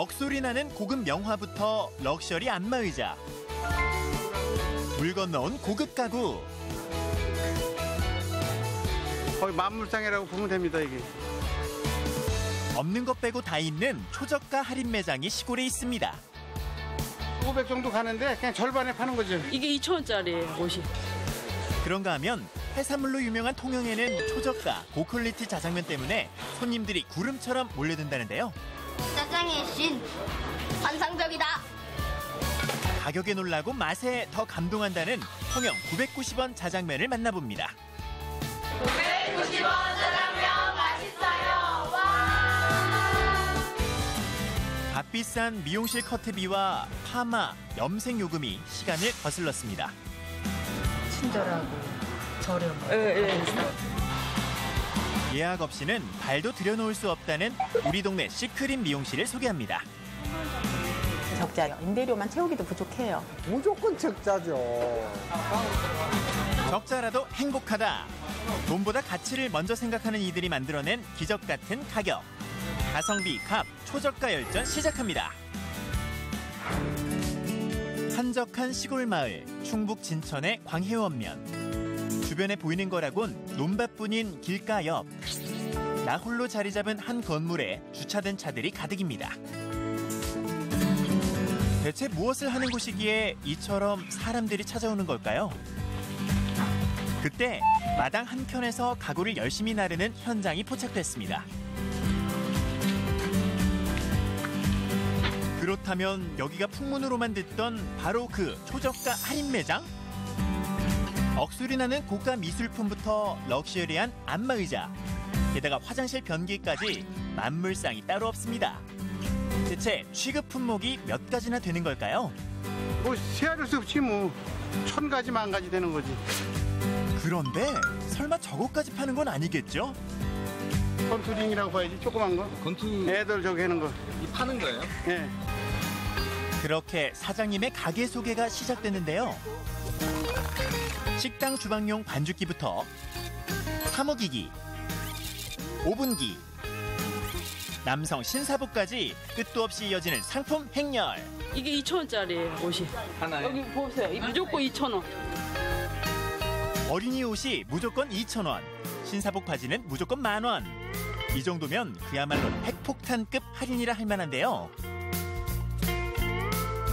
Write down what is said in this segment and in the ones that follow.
억소리 나는 고급 명화부터 럭셔리 안마의자, 물 건너온 고급 가구. 거의 만물상이라고 보면 됩니다, 이게. 없는 것 빼고 다 있는 초저가 할인 매장이 시골에 있습니다. 500 정도 가는데 그냥 절반에 파는 거죠. 이게 2,000원짜리예요, 옷이. 그런가 하면 해산물로 유명한 통영에는 초저가 고퀄리티 자장면 때문에 손님들이 구름처럼 몰려든다는데요. 짜장의 신, 환상적이다. 가격에 놀라고 맛에 더 감동한다는 통영 990원 자장면을 만나봅니다. 990원 짜장면 맛있어요. 와! 값비싼 미용실 커트비와 파마, 염색 요금이 시간을 거슬렀습니다. 친절하고 저렴하고. 예약 없이는 발도 들여놓을 수 없다는 우리 동네 시크릿 미용실을 소개합니다. 적자요. 임대료만 채우기도 부족해요. 무조건 적자죠. 적자라도 행복하다. 돈보다 가치를 먼저 생각하는 이들이 만들어낸 기적 같은 가격. 가성비 값 초저가 열전 시작합니다. 한적한 시골 마을 충북 진천의 광해원면. 주변에 보이는 거라곤 논밭뿐인 길가 옆. 나 홀로 자리 잡은 한 건물에 주차된 차들이 가득입니다. 대체 무엇을 하는 곳이기에 이처럼 사람들이 찾아오는 걸까요? 그때 마당 한켠에서 가구를 열심히 나르는 현장이 포착됐습니다. 그렇다면 여기가 풍문으로만 듣던 바로 그 초저가 할인 매장? 억소리 나는 고가 미술품부터 럭셔리한 안마의자, 게다가 화장실 변기까지 만물상이 따로 없습니다. 대체 취급 품목이 몇 가지나 되는 걸까요? 뭐 세아릴 수 없지 뭐. 1000가지 만가지 되는 거지. 그런데 설마 저것까지 파는 건 아니겠죠? 컨투링이라고 봐야지, 조그만 거. 건투 애들 저기 하는 거. 이 파는 거예요? 예. 그렇게 사장님의 가게 소개가 시작됐는데요. 식당 주방용 반죽기부터 사먹이기, 오븐기, 남성 신사복까지 끝도 없이 이어지는 상품 행렬. 이게 2,000원짜리예요, 옷이. 하나에? 여기 보세요. 무조건 2,000원. 어린이 옷이 무조건 2,000원, 신사복 바지는 무조건 10,000원. 이 정도면 그야말로 핵폭탄급 할인이라 할 만한데요.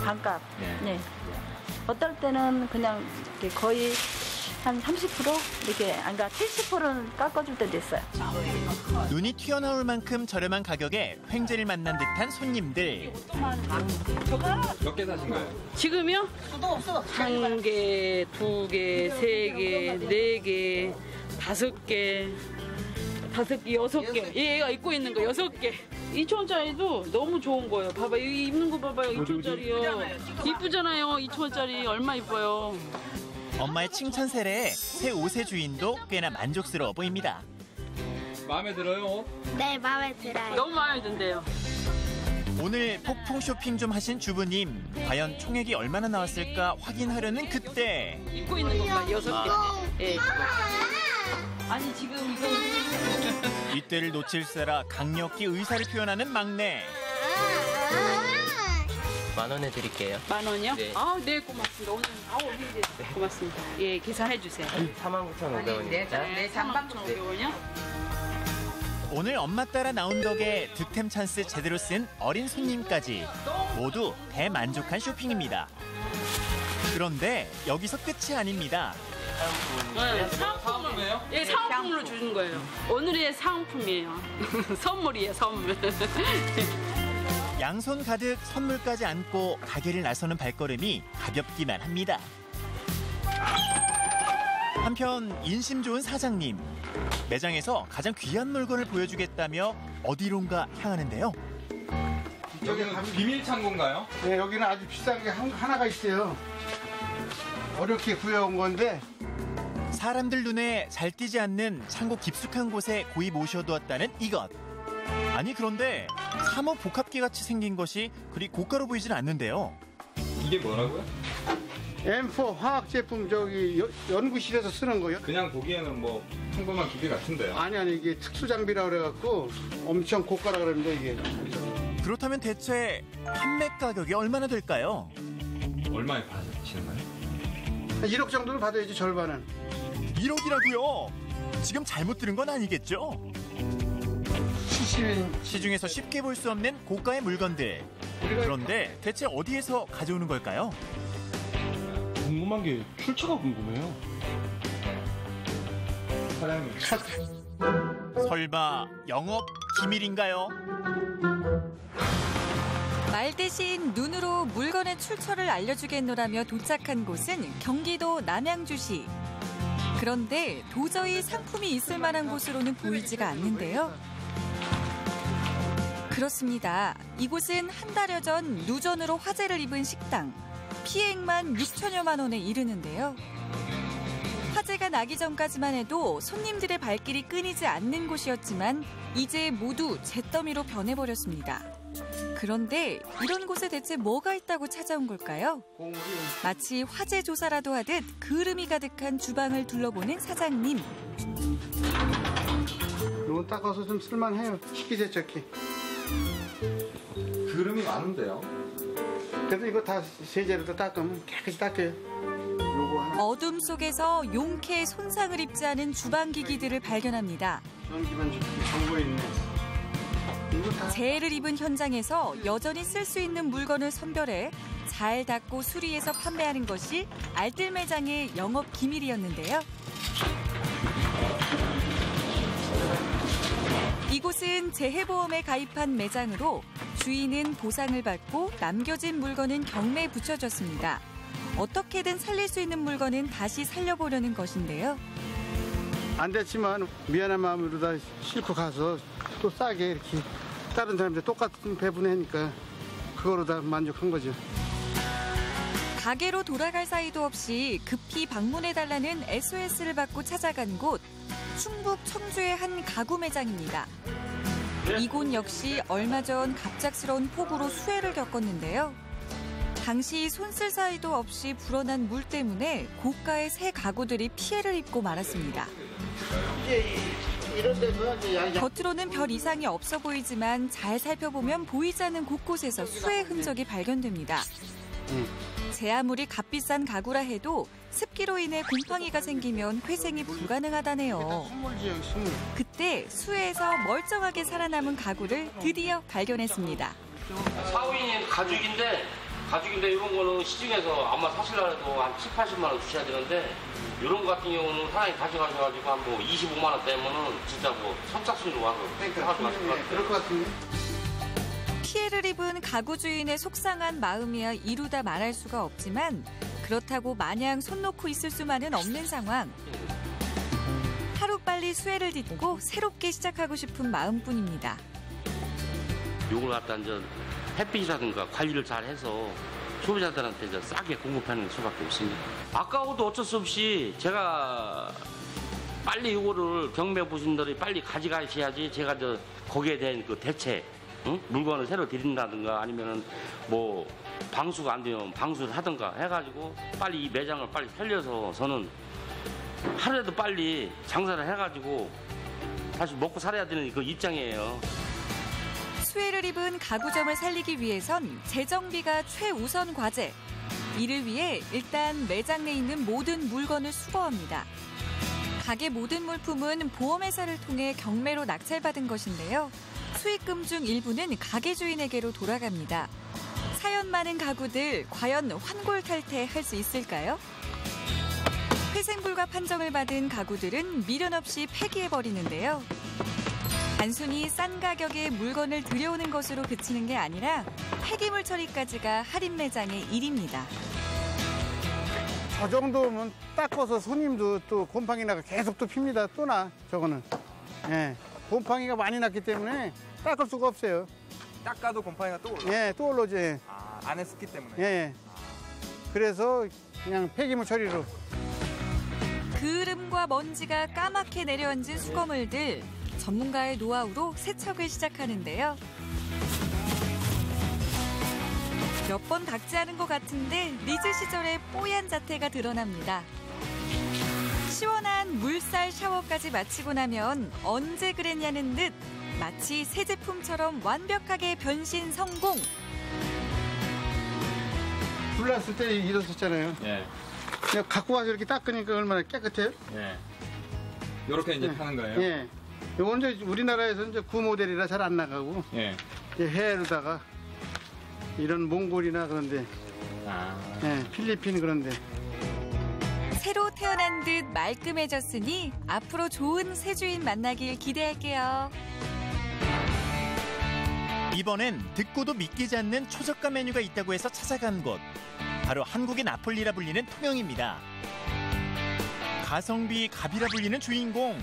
반값. 네. 어떨 때는 그냥 이렇게 거의 한 30% 이렇게, 그러니까 70%는 깎아줄 때도 있어요. 눈이 튀어나올 만큼 저렴한 가격에 횡재를 만난 듯한 손님들. 몇 개 사신 거예요? 지금요? 1개, 2개, 3개, 4개, 5개, 6개. 얘가 입고 있는 거 6개. 2,000원짜리도 너무 좋은 거예요. 봐봐, 이 입는 거 봐봐요. 2,000원짜리요. 이쁘잖아요. 2,000원짜리 얼마 이뻐요. 엄마의 칭찬 세례에 새 옷의 주인도 꽤나 만족스러워 보입니다. 마음에 들어요? 네, 마음에 들어요. 너무 마음에 든대요. 오늘 폭풍 쇼핑 좀 하신 주부님, 과연 총액이 얼마나 나왔을까 확인하려는 그때. 입고 있는 것만 6개. 예. 아니, 지금 이거. 이때를 놓칠세라 강력히 의사를 표현하는 막내. 10,000원에 드릴게요. 10,000원이요? 네. 아, 네, 고맙습니다. 오늘 네, 고맙습니다. 예, 계산해 주세요. 49,500원입니다. 네, 39,500원이요? 오늘 엄마 따라 나온 덕에 득템 찬스 제대로 쓴 어린 손님까지 모두 대만족한 쇼핑입니다. 그런데 여기서 끝이 아닙니다. 네, 사은품이에요? 예, 사은품으로 주는 거예요. 오늘의 사은품이에요. 선물이에요, 선물. 양손 가득 선물까지 안고 가게를 나서는 발걸음이 가볍기만 합니다. 한편 인심 좋은 사장님, 매장에서 가장 귀한 물건을 보여주겠다며 어디론가 향하는데요. 여기는 비밀 창고인가요? 네, 여기는 아주 비싼 게 하나가 있어요. 어렵게 구해온 건데. 사람들 눈에 잘 띄지 않는 창고 깊숙한 곳에 고이 모셔두었다는 이것. 아니 그런데 사모 복합기 같이 생긴 것이 그리 고가로 보이진 않는데요. 이게 뭐라고요? M4 화학 제품 저기 연구실에서 쓰는 거요. 그냥 보기에는 뭐 평범한 기계 같은데요. 아니 이게 특수 장비라 그래갖고 엄청 고가라 그러는데 이게 그렇다면 대체 판매 가격이 얼마나 될까요? 얼마에 파시는 거예요? 1억 정도는 받아야지, 절반은. 1억이라고요? 지금 잘못 들은 건 아니겠죠? 70인 시중에서 쉽게 볼 수 없는 고가의 물건들. 그런데 대체 어디에서 가져오는 걸까요? 궁금한 게 출처가 궁금해요. 사장님. 설마 영업 기밀인가요? 말 대신 눈으로 물건의 출처를 알려주겠노라며 도착한 곳은 경기도 남양주시. 그런데 도저히 상품이 있을 만한 곳으로는 보이지가 않는데요. 그렇습니다. 이곳은 한 달여 전 누전으로 화재를 입은 식당. 피해액만 6천여만 원에 이르는데요. 화재가 나기 전까지만 해도 손님들의 발길이 끊이지 않는 곳이었지만 이제 모두 잿더미로 변해버렸습니다. 그런데 이런 곳에 대체 뭐가 있다고 찾아온 걸까요? 마치 화재 조사라도 하듯 그름이 가득한 주방을 둘러보는 사장님. 이건 닦아서 좀 쓸만해요. 식기세척기. 그름이 많은데요? 그래도 이거 다 세제로 닦으면 깨끗이 닦여요. 요거 하나. 어둠 속에서 용케 손상을 입지 않은 주방기기들을 발견합니다. 전기만 정보 있네. 재해를 입은 현장에서 여전히 쓸 수 있는 물건을 선별해 잘 닦고 수리해서 판매하는 것이 알뜰 매장의 영업 기밀이었는데요. 이곳은 재해보험에 가입한 매장으로 주인은 보상을 받고 남겨진 물건은 경매에 붙여줬습니다. 어떻게든 살릴 수 있는 물건은 다시 살려보려는 것인데요. 안 됐지만 미안한 마음으로 다 싣고 가서 또 싸게 이렇게 다른 사람들 똑같은 배분하니까 그거로 다 만족한 거죠. 가게로 돌아갈 사이도 없이 급히 방문해달라는 SOS를 받고 찾아간 곳, 충북 청주의 한 가구 매장입니다. 이곳 역시 얼마 전 갑작스러운 폭우로 수해를 겪었는데요. 당시 손쓸 사이도 없이 불어난 물 때문에 고가의 새 가구들이 피해를 입고 말았습니다. 겉으로는 별 이상이 없어 보이지만 잘 살펴보면 보이지 않는 곳곳에서 수해 흔적이 발견됩니다. 제 아무리 값비싼 가구라 해도 습기로 인해 곰팡이가 생기면 회생이 불가능하다네요. 그때 수해에서 멀쩡하게 살아남은 가구를 드디어 발견했습니다. 4호인 가죽인데 이런 거는 시중에서 아마 사실라 해도 한 7, 80만 원 주셔야 되는데 이런 거 같은 경우는 사장님 가져가셔가지고 한 뭐 25만 원 되면은 진짜 뭐 선착순으로 와서 그럴 것 같은데. 피해를 입은 가구 주인의 속상한 마음이야 이루다 말할 수가 없지만 그렇다고 마냥 손 놓고 있을 수만은 없는 상황. 하루빨리 수해를 딛고 새롭게 시작하고 싶은 마음뿐입니다. 요걸 갖다 이제 햇빛이라든가 관리를 잘 해서 소비자들한테 이제 싸게 공급하는 수밖에 없습니다. 아까워도 어쩔 수 없이 제가 빨리 이거를 경매 보신들이 빨리 가져가셔야지 제가 거기에 대한 그 대체 물건을 새로 드린다든가 아니면은 뭐 방수가 안 되면 방수를 하든가 해가지고 빨리 이 매장을 빨리 살려서 저는 하루라도 빨리 장사를 해가지고 다시 먹고 살아야 되는 그 입장이에요. 수해를 입은 가구점을 살리기 위해선 재정비가 최우선 과제. 이를 위해 일단 매장 내에 있는 모든 물건을 수거합니다. 가게 모든 물품은 보험회사를 통해 경매로 낙찰받은 것인데요. 수익금 중 일부는 가게 주인에게로 돌아갑니다. 사연 많은 가구들 과연 환골탈태할 수 있을까요? 회생불가 판정을 받은 가구들은 미련 없이 폐기해버리는데요. 단순히 싼 가격에 물건을 들여오는 것으로 그치는 게 아니라 폐기물 처리까지가 할인 매장의 일입니다. 저 정도면 닦아서 손님도 또 곰팡이 나가 계속 또 핍니다. 또 나, 저거는. 예. 곰팡이가 많이 났기 때문에 닦을 수가 없어요. 닦아도 곰팡이가 또 올라요? 예, 또 올라오지. 아, 안에 습기 때문에? 예. 그래서 그냥 폐기물 처리로. 그을음과 먼지가 까맣게 내려앉은 수거물들. 전문가의 노하우로 세척을 시작하는데요. 몇 번 닦지 않은 것 같은데 리즈 시절의 뽀얀 자태가 드러납니다. 시원한 물살 샤워까지 마치고 나면 언제 그랬냐는 듯 마치 새 제품처럼 완벽하게 변신 성공. 불났을 때 이랬었잖아요. 예. 그냥 갖고 와서 이렇게 닦으니까 얼마나 깨끗해요? 예. 요렇게 이제 파는 거예요? 예. 이건 이제 우리나라에서 이제 구모델이라 잘 안 나가고, 예. 이제 해외로다가 이런 몽골이나 그런데, 예, 필리핀 그런데. 새로 태어난 듯 말끔해졌으니 앞으로 좋은 새 주인 만나길 기대할게요. 이번엔 듣고도 믿기지 않는 초저가 메뉴가 있다고 해서 찾아간 곳. 바로 한국의 나폴리라 불리는 통영입니다. 가성비 갑이라 불리는 주인공.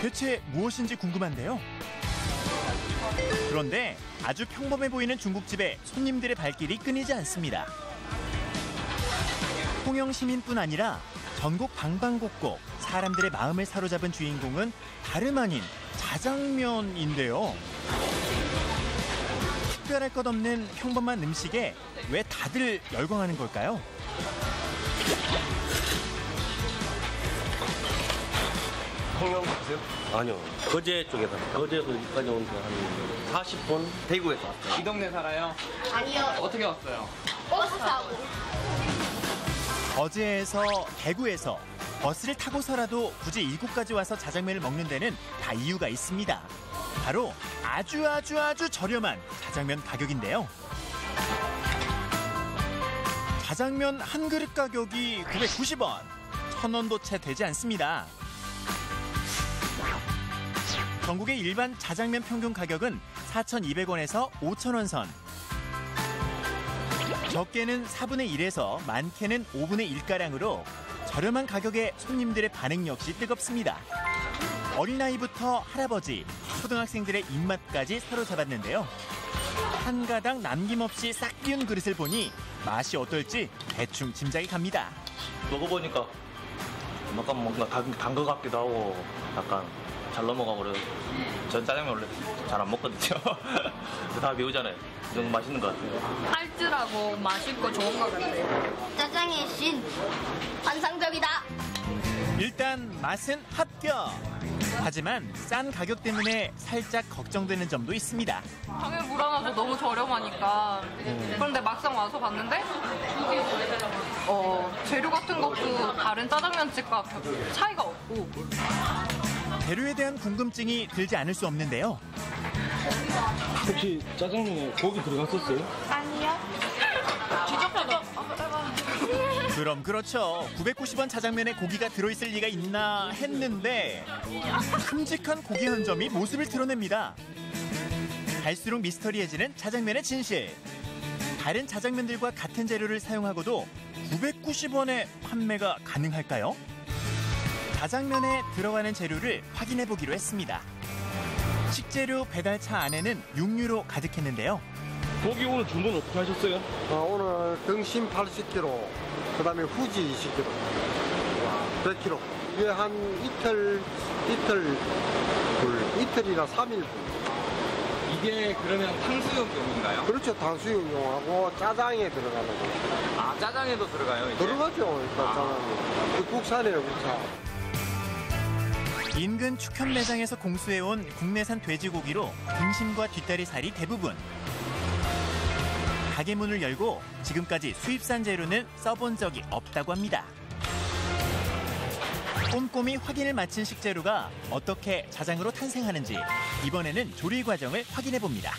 대체 무엇인지 궁금한데요. 그런데 아주 평범해 보이는 중국집에 손님들의 발길이 끊이지 않습니다. 통영 시민뿐 아니라 전국 방방곡곡 사람들의 마음을 사로잡은 주인공은 다름 아닌 자장면인데요. 특별할 것 없는 평범한 음식에 왜 다들 열광하는 걸까요? 통영 가세요? 아니요. 거제 쪽에서. 거제에서 여기까지 온 거 한 40분? 대구에서 왔어요. 이 동네 살아요? 아니요. 어떻게 왔어요? 버스 타고. 거제에서 대구에서 버스를 타고서라도 굳이 이곳까지 와서 자장면을 먹는 데는 다 이유가 있습니다. 바로 아주 저렴한 자장면 가격인데요. 자장면 한 그릇 가격이 990원, 1,000원도 채 되지 않습니다. 전국의 일반 자장면 평균 가격은 4,200원에서 5,000원 선. 적게는 4분의 1에서 많게는 5분의 1가량으로 저렴한 가격에 손님들의 반응 역시 뜨겁습니다. 어린 나이부터 할아버지, 초등학생들의 입맛까지 사로잡았는데요. 한 가당 남김없이 싹 비운 그릇을 보니 맛이 어떨지 대충 짐작이 갑니다. 먹어보니까 약간 뭔가 단 것 같기도 하고 약간 잘 넘어가고 그래요. 전 짜장면 원래 잘 안 먹거든요. 다 매우잖아요. 너무 맛있는 것 같아요. 알뜰하고 맛있고 좋은 것 같아요. 짜장의 신 환상적이다. 일단 맛은 합격. 하지만 싼 가격 때문에 살짝 걱정되는 점도 있습니다. 당연히 불안하죠. 너무 저렴하니까. 그런데 막상 와서 봤는데 재료 같은 것도 다른 짜장면집과 차이가 없고. 재료에 대한 궁금증이 들지 않을 수 없는데요. 혹시 짜장면에 고기 들어갔었어요? 아니요. 뒤집혀도. 그럼 그렇죠. 990원 자장면에 고기가 들어있을 리가 있나 했는데 큼직한 고기 한 점이 모습을 드러냅니다. 갈수록 미스터리해지는 자장면의 진실. 다른 자장면들과 같은 재료를 사용하고도 990원에 판매가 가능할까요? 자장면에 들어가는 재료를 확인해 보기로 했습니다. 식재료 배달차 안에는 육류로 가득했는데요. 고기 오늘 주문 어떻게 하셨어요? 오늘 등심 80kg, 그 다음에 후지 20kg, 100kg. 이게 한 이틀이나 3일. 이게 그러면 탕수육용인가요? 그렇죠. 탕수육용하고 짜장에 들어가는 거. 아, 짜장에도 들어가요? 이게? 들어가죠. 일단 짜장면. 국산이에요, 국산. 인근 축현 매장에서 공수해온 국내산 돼지고기로 등심과 뒷다리살이 대부분. 가게 문을 열고 지금까지 수입산 재료는 써본 적이 없다고 합니다. 꼼꼼히 확인을 마친 식재료가 어떻게 자장으로 탄생하는지 이번에는 조리 과정을 확인해 봅니다.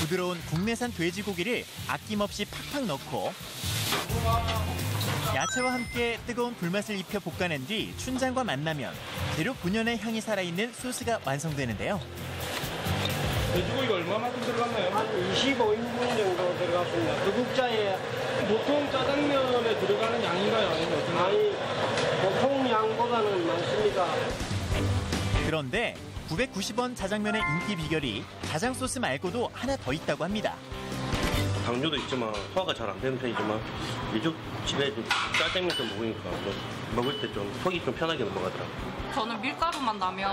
부드러운 국내산 돼지고기를 아낌없이 팍팍 넣고 야채와 함께 뜨거운 불맛을 입혀 볶아낸 뒤 춘장과 만나면 재료 본연의 향이 살아있는 소스가 완성되는데요. 돼지고기가 얼마만큼 들어갔나요? 한 25인분 정도 들어갔습니다. 그 국자에 보통 짜장면에 들어가는 양인가요? 아니면 어떤 아니 보통 양보다는 많습니다. 그런데 990원 자장면의 인기 비결이 자장 소스 말고도 하나 더 있다고 합니다. 당뇨도 있지만 소화가 잘 안 되는 편이지만 이쪽 집에 짜장면 좀 먹으니까 좀 먹을 때 좀 속이 좀 편하게 넘어가더라고요. 저는 밀가루만 나면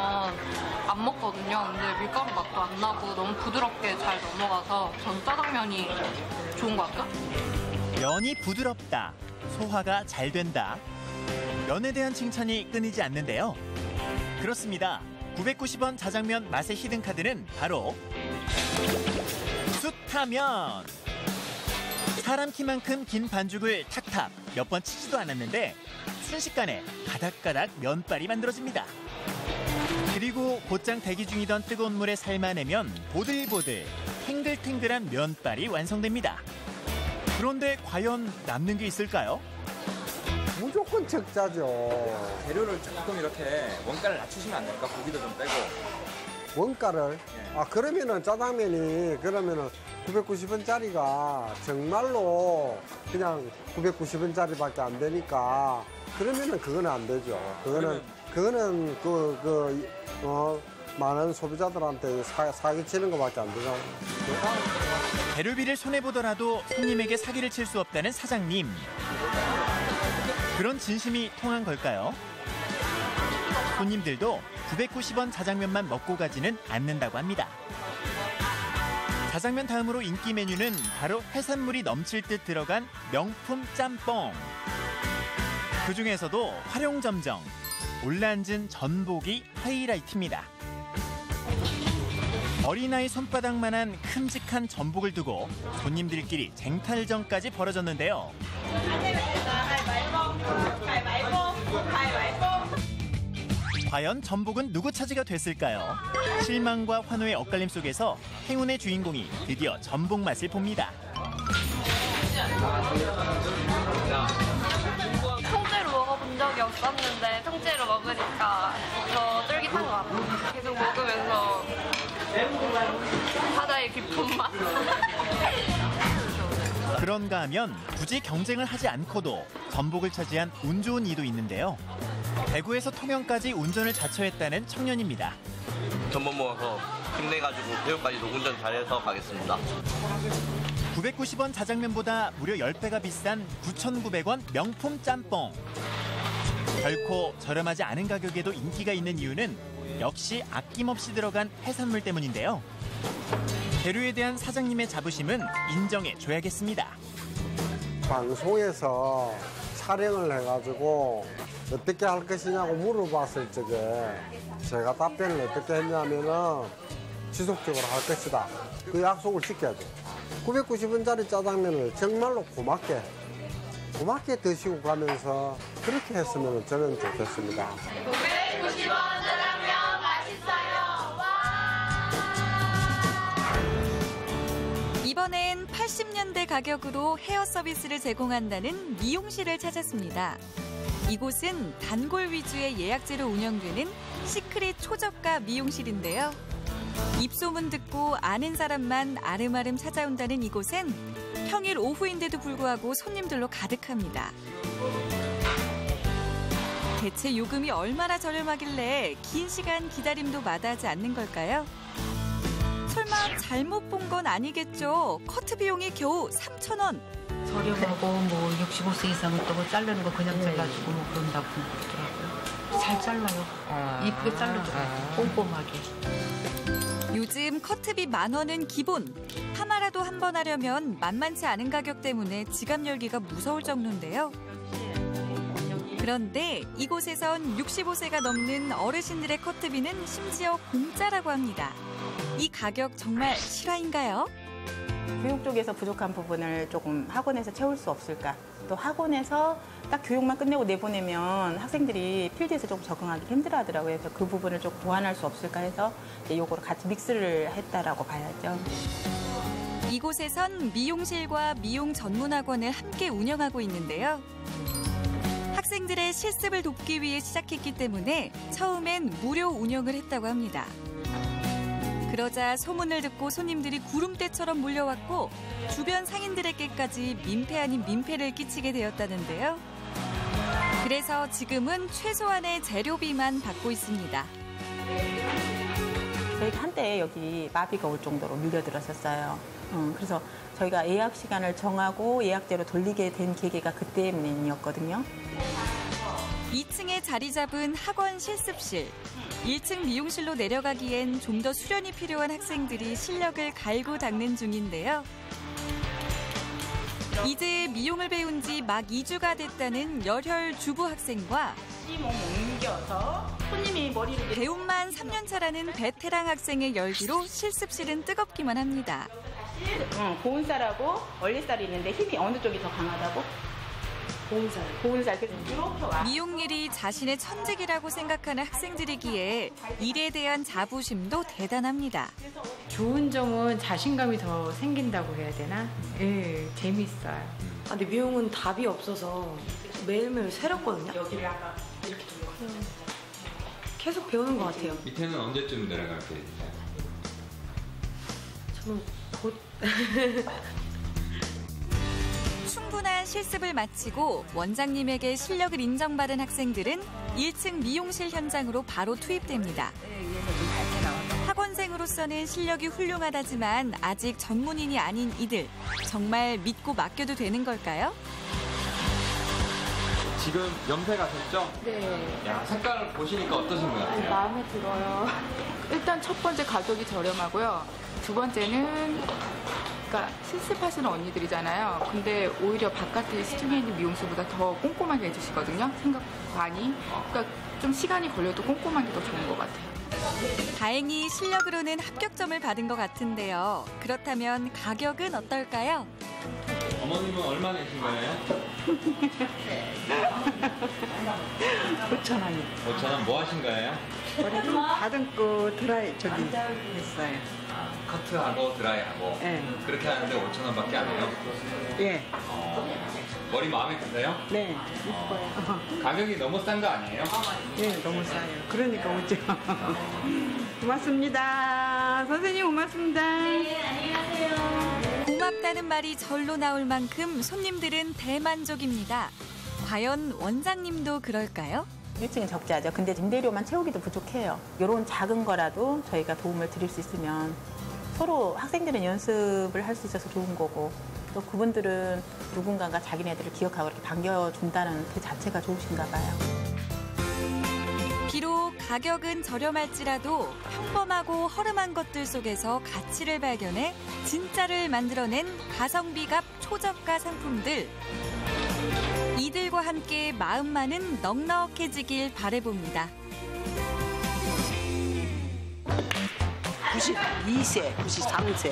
안 먹거든요. 근데 밀가루 맛도 안 나고 너무 부드럽게 잘 넘어가서 저는 짜장면이 좋은 것 같아요. 면이 부드럽다, 소화가 잘 된다. 면에 대한 칭찬이 끊이지 않는데요. 그렇습니다. 990원 자장면 맛의 히든카드는 바로 숯하면. 사람 키만큼 긴 반죽을 탁탁 몇 번 치지도 않았는데 순식간에 가닥가닥 면발이 만들어집니다. 그리고 곧장 대기 중이던 뜨거운 물에 삶아내면 보들보들 탱글탱글한 면발이 완성됩니다. 그런데 과연 남는 게 있을까요? 무조건 적자죠. 재료를 조금 이렇게 원가를 낮추시면 안 될까? 고기도 좀 빼고. 원가를? 아, 그러면은 짜장면이 그러면은 990원짜리가 정말로 그냥 990원짜리밖에 안 되니까 그러면은 그거는 안 되죠. 그거는 많은 소비자들한테 사기치는 것밖에 안 되죠. 재료비를 손해보더라도 손님에게 사기를 칠 수 없다는 사장님. 그런 진심이 통한 걸까요? 손님들도 990원 자장면만 먹고 가지는 않는다고 합니다. 자장면 다음으로 인기 메뉴는 바로 해산물이 넘칠 듯 들어간 명품 짬뽕. 그중에서도 활용점정, 올라앉은 전복이 하이라이트입니다. 어린아이 손바닥만한 큼직한 전복을 두고 손님들끼리 쟁탈전까지 벌어졌는데요. 과연 전복은 누구 차지가 됐을까요? 실망과 환호의 엇갈림 속에서 행운의 주인공이 드디어 전복 맛을 봅니다. 통째로 먹어본 적이 없었는데 통째로 먹으니까 더 쫄깃한 것 같아요. 계속 먹으면서 바다의 깊은 맛. 그런가 하면 굳이 경쟁을 하지 않고도 전복을 차지한 운 좋은 이도 있는데요. 대구에서 통영까지 운전을 자처했다는 청년입니다. 전복 먹어서 힘내가지고 대구까지도 운전 잘해서 가겠습니다. 990원 자장면보다 무려 10배가 비싼 9,900원 명품 짬뽕. 결코 저렴하지 않은 가격에도 인기가 있는 이유는 역시 아낌없이 들어간 해산물 때문인데요. 재료에 대한 사장님의 자부심은 인정해줘야겠습니다. 방송에서 촬영을 해가지고 어떻게 할 것이냐고 물어봤을 적에 제가 답변을 어떻게 했냐면은 지속적으로 할 것이다. 그 약속을 지켜야죠. 990원짜리 짜장면을 정말로 고맙게 드시고 가면서 그렇게 했으면 저는 좋겠습니다. 990원 짜장면 맛있어요. 이번엔 80년대 가격으로 헤어 서비스를 제공한다는 미용실을 찾았습니다. 이곳은 단골 위주의 예약제로 운영되는 시크릿 초저가 미용실인데요. 입소문 듣고 아는 사람만 아름아름 찾아온다는 이곳엔 평일 오후인데도 불구하고 손님들로 가득합니다. 대체 요금이 얼마나 저렴하길래 긴 시간 기다림도 마다하지 않는 걸까요? 설마 잘못 본 건 아니겠죠? 커트 비용이 겨우 3,000원. 저렴하고 뭐 65세 이상은 또 뭐 자르는 거 그냥 잘라주고 뭐 그런다고 그러더라고요. 잘 잘라요. 이쁘게 자르더라고요. 꼼꼼하게. 요즘 커트비 10,000원은 기본. 파마라도 한 번 하려면 만만치 않은 가격 때문에 지갑 열기가 무서울 정도인데요. 그런데 이곳에선 65세가 넘는 어르신들의 커트비는 심지어 공짜라고 합니다. 이 가격 정말 실화인가요? 교육 쪽에서 부족한 부분을 조금 학원에서 채울 수 없을까? 또 학원에서 딱 교육만 끝내고 내보내면 학생들이 필드에서 조금 적응하기 힘들어하더라고요. 그래서 그 부분을 좀 보완할 수 없을까 해서 이거를 같이 믹스를 했다라고 봐야죠. 이곳에선 미용실과 미용 전문학원을 함께 운영하고 있는데요. 학생들의 실습을 돕기 위해 시작했기 때문에 처음엔 무료 운영을 했다고 합니다. 그러자 소문을 듣고 손님들이 구름대처럼 몰려왔고 주변 상인들에게까지 민폐 아닌 민폐를 끼치게 되었다는데요. 그래서 지금은 최소한의 재료비만 받고 있습니다. 저희가 한때 여기 마비가 올 정도로 밀려들었었어요. 그래서 저희가 예약 시간을 정하고 예약제로 돌리게 된 계기가 그때문이었거든요. 2층에 자리 잡은 학원 실습실. 1층 미용실로 내려가기엔 좀 더 수련이 필요한 학생들이 실력을 갈고 닦는 중인데요. 이제 미용을 배운 지 막 2주가 됐다는 열혈 주부 학생과 다시 몸 옮겨서 손님이 머리를 배움만 3년차라는 베테랑 학생의 열기로 실습실은 뜨겁기만 합니다. 고운 쌀하고 얼린 쌀이 있는데 힘이 어느 쪽이 더 강하다고? 고운 쌀. 그래서 이렇게 와. 미용일이 자신의 천직이라고 생각하는 학생들이기에 일에 대한 자부심도 대단합니다. 좋은 점은 자신감이 더 생긴다고 해야 되나? 예, 재밌어요. 근데 미용은 답이 없어서 매일매일 새롭거든요. 여기를 아까 이렇게 계속 배우는 것 같아요. 밑에는 언제쯤 내려갈 계획이세요? 저는 곧 충분한 실습을 마치고 원장님에게 실력을 인정받은 학생들은 1층 미용실 현장으로 바로 투입됩니다. 학원생으로서는 실력이 훌륭하다지만 아직 전문인이 아닌 이들, 정말 믿고 맡겨도 되는 걸까요? 지금 염색가 됐죠? 네. 야, 색깔 보시니까 어떠신 것 같아요? 마음에 들어요. 일단 첫 번째 가격이 저렴하고요. 두 번째는 그러니까 실습하시는 언니들이잖아요. 근데 오히려 바깥에 시중에 있는 미용실보다 더 꼼꼼하게 해주시거든요. 생각 많이. 그러니까 좀 시간이 걸려도 꼼꼼한 게 더 좋은 것 같아요. 다행히 실력으로는 합격점을 받은 것 같은데요. 그렇다면 가격은 어떨까요? 어머님은 얼마 내신 거예요? 5,000원. 5,000원 뭐 하신 거예요? 머리 좀 다듬고 드라이 저기 했어요. 커트하고 드라이하고. 네. 그렇게 하는데 5,000원밖에 안 해요? 예. 머리 마음에 드세요? 네, 이뻐요. 가격이 너무 싼 거 아니에요? 네, 너무 싸요. 그러니까 오죠. 고맙습니다. 선생님 고맙습니다. 네, 안녕히 가세요. 고맙다는 말이 절로 나올 만큼 손님들은 대만족입니다. 과연 원장님도 그럴까요? 1층은 적자죠. 근데 임대료만 채우기도 부족해요. 이런 작은 거라도 저희가 도움을 드릴 수 있으면 서로 학생들은 연습을 할 수 있어서 좋은 거고 또 그분들은 누군가가 자기네들을 기억하고 이렇게 반겨준다는 그 자체가 좋으신가 봐요. 비록 가격은 저렴할지라도 평범하고 허름한 것들 속에서 가치를 발견해 진짜를 만들어낸 가성비갑 초저가 상품들. 이들과 함께 마음만은 넉넉해지길 바라봅니다. 92세, 93세.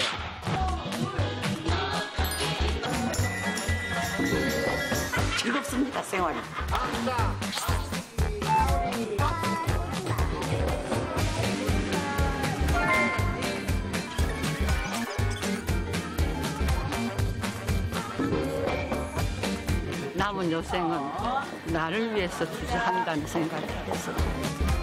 즐겁습니다, 생활이. 남은 여생은 나를 위해서 투자한다는 생각이 들었어요.